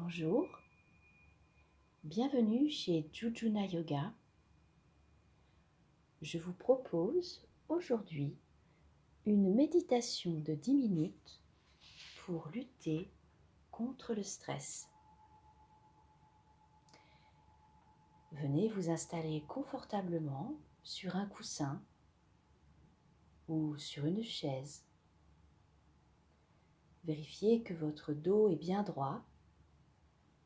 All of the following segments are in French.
Bonjour, bienvenue chez Jujuna Yoga. Je vous propose aujourd'hui une méditation de 10 minutes pour lutter contre le stress. Venez vous installer confortablement sur un coussin ou sur une chaise. Vérifiez que votre dos est bien droit,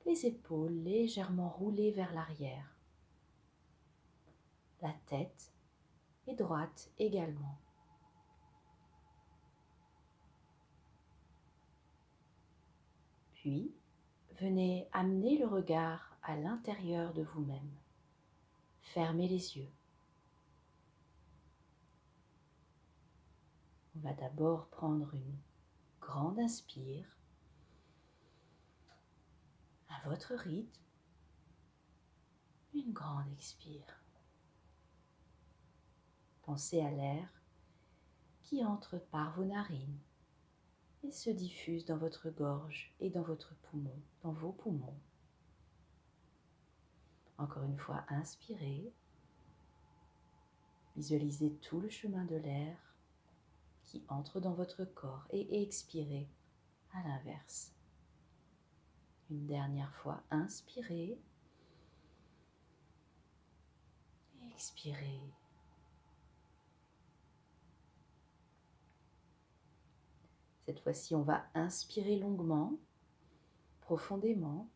les épaules légèrement roulées vers l'arrière. La tête est droite également. Puis, venez amener le regard à l'intérieur de vous-même. Fermez les yeux. On va d'abord prendre une grande inspire à votre rythme, une grande expire. Pensez à l'air qui entre par vos narines et se diffuse dans votre gorge et dans vos poumons. Encore une fois, inspirez. Visualisez tout le chemin de l'air qui entre dans votre corps et expirez à l'inverse. Une dernière fois, inspirez. Expirez. Cette fois-ci, on va inspirer longuement, profondément.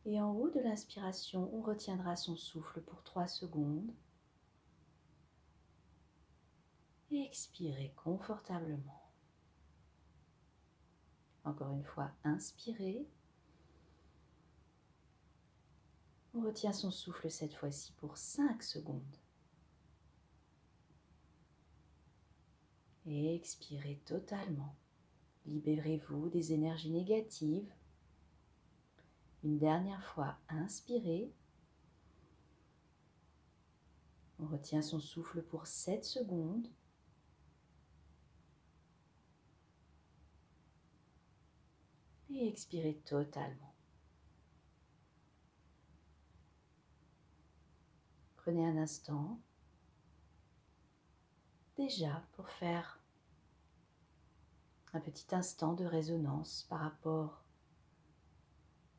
Et en haut de l'inspiration, on retiendra son souffle pour 3 secondes. Et expirez confortablement. Encore une fois, inspirez. On retient son souffle cette fois-ci pour 5 secondes. Et expirez totalement. Libérez-vous des énergies négatives. Une dernière fois, inspirez. On retient son souffle pour 7 secondes. Et expirez totalement. Prenez un instant déjà pour faire un petit instant de résonance par rapport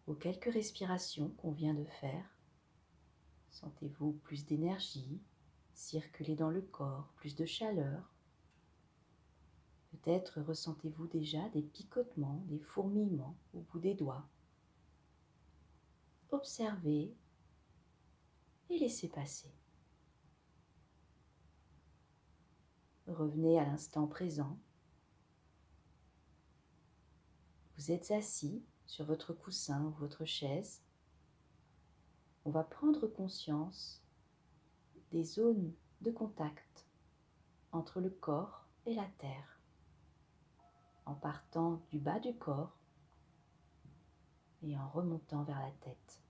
aux quelques respirations qu'on vient de faire. Sentez-vous plus d'énergie circuler dans le corps, plus de chaleur. Peut-être ressentez-vous déjà des picotements, des fourmillements au bout des doigts. Observez et laissez passer. Revenez à l'instant présent. Vous êtes assis sur votre coussin ou votre chaise. On va prendre conscience des zones de contact entre le corps et la terre, en partant du bas du corps et en remontant vers la tête.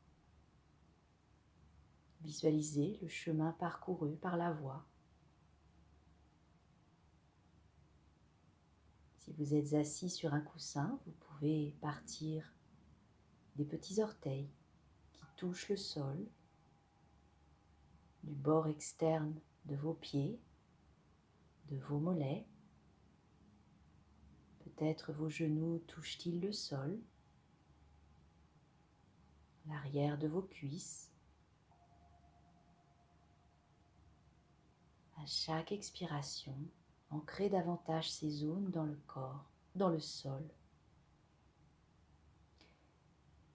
Visualisez le chemin parcouru par la voix. Si vous êtes assis sur un coussin, vous pouvez partir des petits orteils qui touchent le sol, du bord externe de vos pieds, de vos mollets. Peut-être vos genoux touchent-ils le sol, l'arrière de vos cuisses. À chaque expiration, ancrez davantage ces zones dans le corps, dans le sol.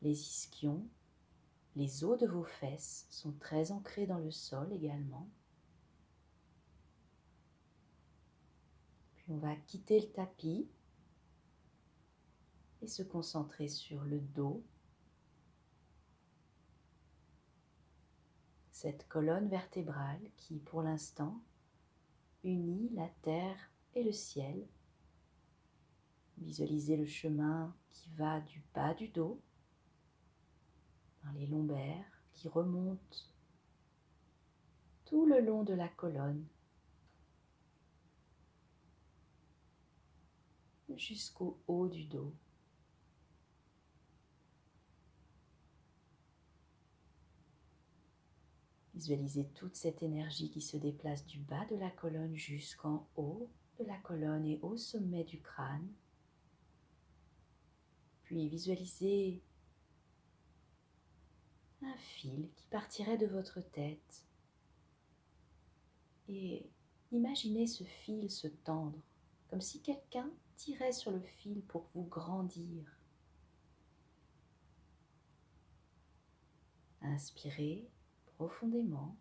Les ischions, les os de vos fesses sont très ancrés dans le sol également. Puis on va quitter le tapis et se concentrer sur le dos, cette colonne vertébrale qui, pour l'instant, unit la terre et le ciel. Visualisez le chemin qui va du bas du dos, dans les lombaires, qui remonte tout le long de la colonne, jusqu'au haut du dos. Visualisez toute cette énergie qui se déplace du bas de la colonne jusqu'en haut de la colonne et au sommet du crâne. Puis visualisez un fil qui partirait de votre tête et imaginez ce fil se tendre, comme si quelqu'un tirait sur le fil pour vous grandir. Inspirez profondément,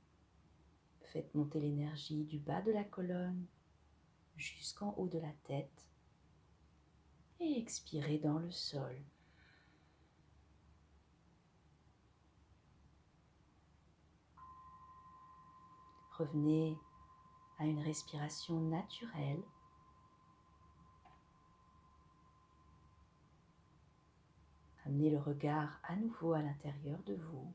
faites monter l'énergie du bas de la colonne jusqu'en haut de la tête et expirez dans le sol. Revenez à une respiration naturelle. Amenez le regard à nouveau à l'intérieur de vous.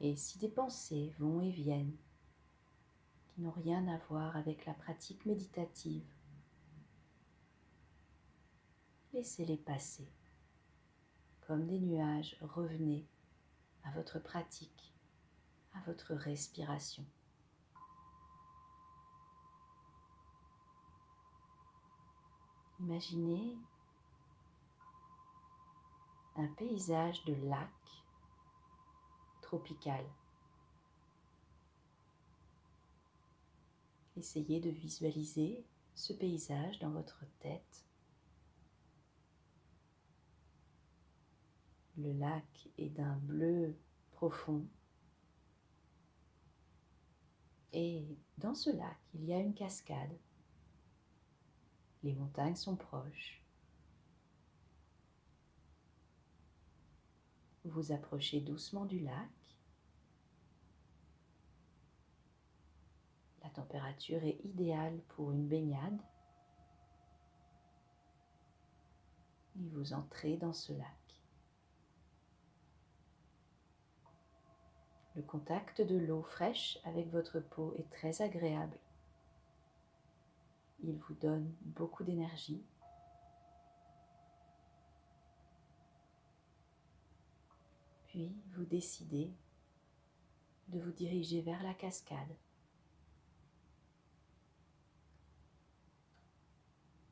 Et si des pensées vont et viennent, qui n'ont rien à voir avec la pratique méditative, laissez-les passer. Comme des nuages, revenez à votre pratique, à votre respiration. Imaginez un paysage de lac tropical. Essayez de visualiser ce paysage dans votre tête. Le lac est d'un bleu profond. Et dans ce lac, il y a une cascade. Les montagnes sont proches. Vous vous approchez doucement du lac. La température est idéale pour une baignade. Et vous entrez dans ce lac. Le contact de l'eau fraîche avec votre peau est très agréable. Il vous donne beaucoup d'énergie. Puis vous décidez de vous diriger vers la cascade.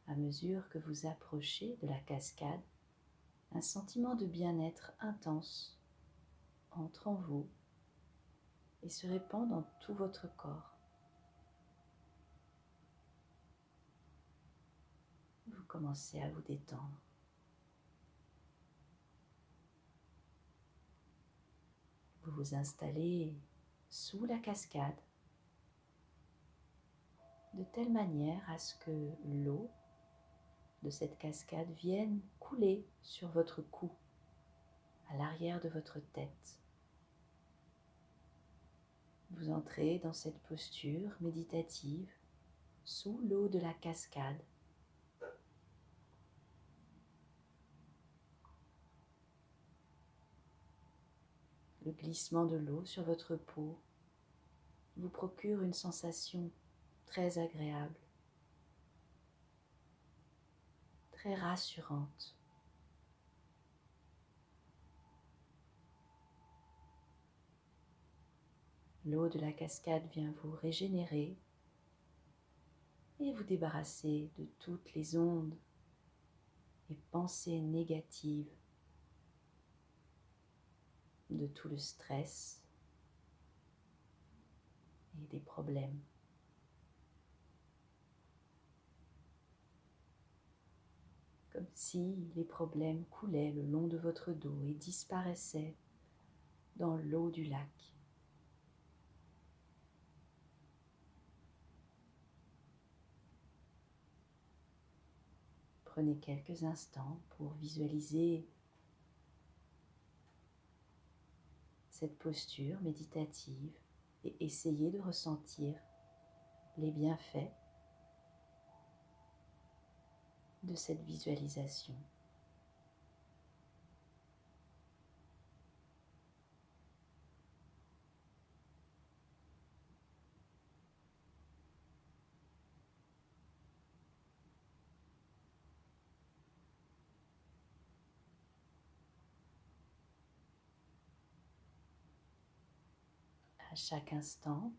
À mesure que vous approchez de la cascade, un sentiment de bien-être intense entre en vous et se répand dans tout votre corps. Vous commencez à vous détendre. Vous vous installez sous la cascade de telle manière à ce que l'eau de cette cascade vienne couler sur votre cou, à l'arrière de votre tête. Vous entrez dans cette posture méditative sous l'eau de la cascade. Le glissement de l'eau sur votre peau vous procure une sensation très agréable, très rassurante. L'eau de la cascade vient vous régénérer et vous débarrasser de toutes les ondes et pensées négatives, de tout le stress et des problèmes. Comme si les problèmes coulaient le long de votre dos et disparaissaient dans l'eau du lac. Prenez quelques instants pour visualiser cette posture méditative et essayez de ressentir les bienfaits de cette visualisation. chaque instant,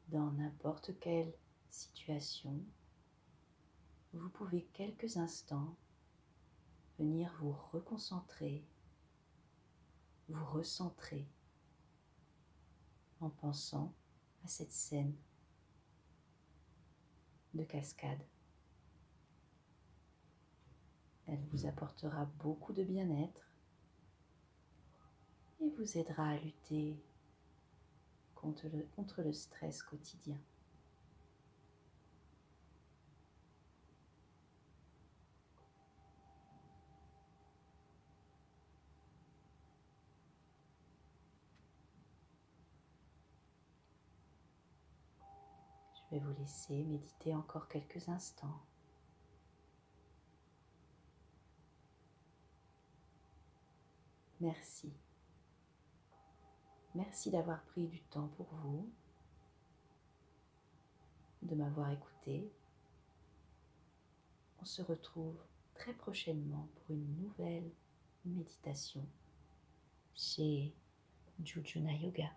dans n'importe quelle situation, vous pouvez quelques instants venir vous reconcentrer, vous recentrer en pensant à cette scène de cascade. Elle vous apportera beaucoup de bien-être et vous aidera à lutter contre le stress quotidien. Je vais vous laisser méditer encore quelques instants. Merci. Merci d'avoir pris du temps pour vous, de m'avoir écouté. On se retrouve très prochainement pour une nouvelle méditation chez Jujuna Yoga.